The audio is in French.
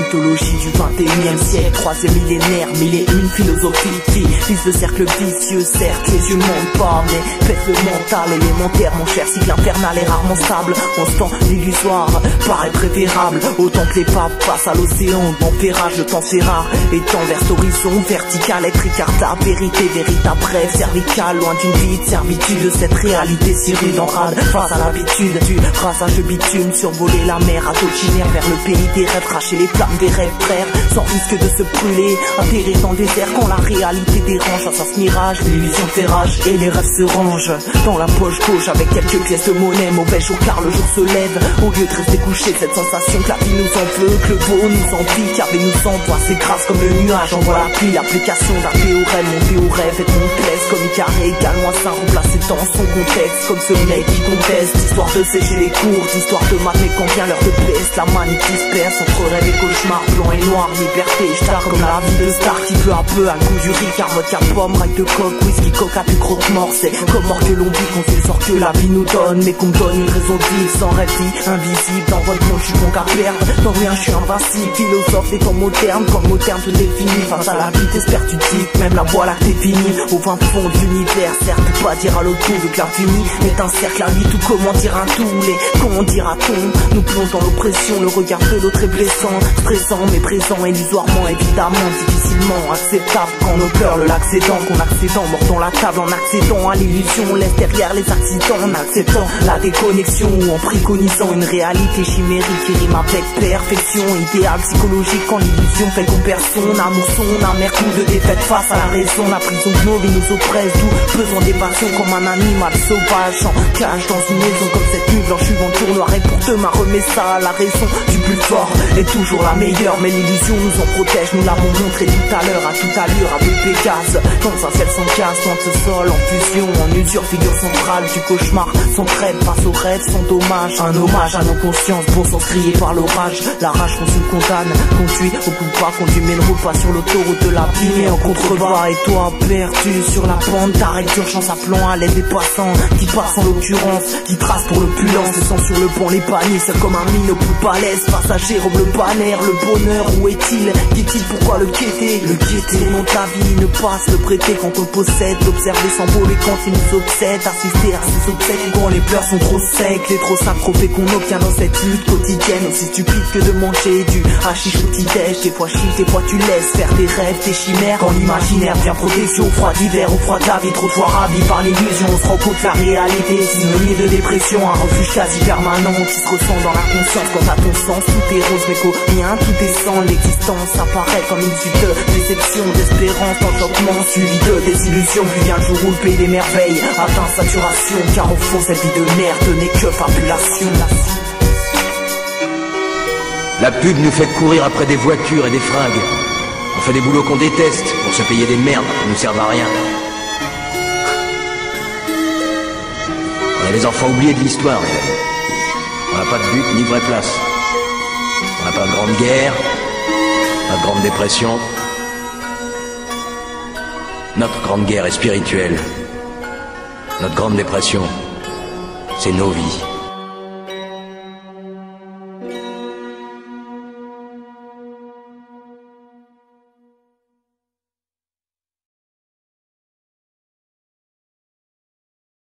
tautologie du 21e siècle. Troisième millénaire, mille et une philosophies qui vise le cercle vicieux. Certes, les yeux ne mentent pas, mais pèse le mental élémentaire. Mon cher cycle infernal est rarement stable. En ce temps, l'illusoire paraît préférable. Autant que les papes passent à l'océan d'empérage, le temps c'est rare. Étant vers l'horizon vertical, être écartable. Vérité, véritable, bref, cervical. Loin d'une vie de servitude, de cette réalité si rude en rade. Face à l'habitude du brassage de bitume, survoler la mer à taux vers le pays des rêves, cracher les flammes des rêves frères, sans risque de se brûler, atterrir dans le désert quand la réalité dérange. Face à ce mirage, l'illusion fait rage et les rêves se rangent dans la poche gauche avec quelques pièces de monnaie. Mauvais jour car le jour se lève, au lieu de rester couché, cette sensation que la vie nous en veut, que le beau nous en pique, car nous envoie, s'écrase comme le nuage, envoie la pluie, l'application d'un théorème, mon théorème est complexe, comme carré égale moins 5, remplacé dans son contexte, comme ce mec qui conteste, histoire de sécher les cours, histoire de mat, mais quand vient l'heure de peste, la manie qui se perce entre rêve et cauchemar, blanc et noir, liberté, j'tard comme la vie de star qui peu à peu a le goût du ricard, vodka pomme, raille de coque, whisky, coca, puis croque-mort, c'est comme mort que l'on vit, qu'on fait le sort que la vie nous donne, mais qu'on me donne une raison de vivre, sans rêve dit, invisible, dans votre monde, j'suis bon qu'à perdre, dans rien j'suis invincible, philosophe des temps modernes, quand le mot terme te définit, face à la vie t'espères tu dis, même la voie là t'es fini, au fin fond de l'univers, certes, pas dire à l'autre bout, vu que l'infini est un cercle à vie, tout comment dire un tout, les comment dira-t-on, nous plonge dans l'oppression, le regard de l'autre est blessant, stressant mais présent, illusoirement, évidemment, difficilement acceptable quand nos cœurs le l'accédant, qu'on accédant, mord dans la table en accédant à l'illusion, on laisse derrière les accidents, en acceptant la déconnexion ou en préconisant une réalité chimérique qui rime avec perfection, idéal psychologique quand l'illusion fait qu'on perd son amour, son amer coup de défaite face à la raison, la prison de nos vies nous oppresse, d'où besoin des passions comme un animal sauvage, en cage dans une maison comme cette nuit blanche, suivant tour noir et pour demain remet ça, la raison du plus fort est toujours la meilleure, mais l'illusion nous en protège, nous l'avons montré tout à l'heure, à toute allure, avec Pégase, dans un ciel sans casse, dans ce sol, en fusion, en usure, figure centrale du cauchemar, son trêve face aux rêves, sans dommage, un hommage à nos consciences, bon sens crié par l'orage, la rage qu'on se condamne, conduit au coup pas, conduit mais ne roule pas sur l'autoroute de la vie, mais en contrebas, et toi perdu sur la pente, t'arrêtes d'urgence appelant à l'aide des passants, qui passent en l'occurrence, qui tracent pour l'opulence, et sont sur le pont les paniers, seul comme un mine au plus balèze, passager, robe le banner, le bonheur, où est-il, dit-il pourquoi le guetter, le nom de la vie ne passe, le prêter quand on le possède, l'observer s'envoler quand il nous obsède, assister à ses obsèques quand les pleurs sont trop secs, les trop sacropés qu'on obtient dans cette lutte quotidienne, aussi stupide que de manger du hashish au petit-déj, des fois chiffres, des fois tu laisses faire tes rêves, tes chimères, quand l'imaginaire vient protection au froid d'hiver, au froid de la vie, trop de fois ravi par l'illusion, on se rend compte que la réalité, synonyme de dépression, un refuge quasi permanent qui se ressent dans la conscience, quand à ton sens tout est rose mais qu'au rien tout est sans, l'existence apparaît comme une suite de déception, d'espérance, d'enchantement, suivi de désillusion, puis vient le jour où le pays des merveilles atteint saturation, car au fond cette vie de merde n'est que fabulation. La pub nous fait courir après des voitures et des fringues. On fait des boulots qu'on déteste pour se payer des merdes qui nous servent à rien. On est les enfants oubliés de l'histoire, mesdames. On n'a pas de but ni vraie place. On n'a pas de grande guerre, pas de grande dépression. Notre grande guerre est spirituelle. Notre grande dépression, c'est nos vies.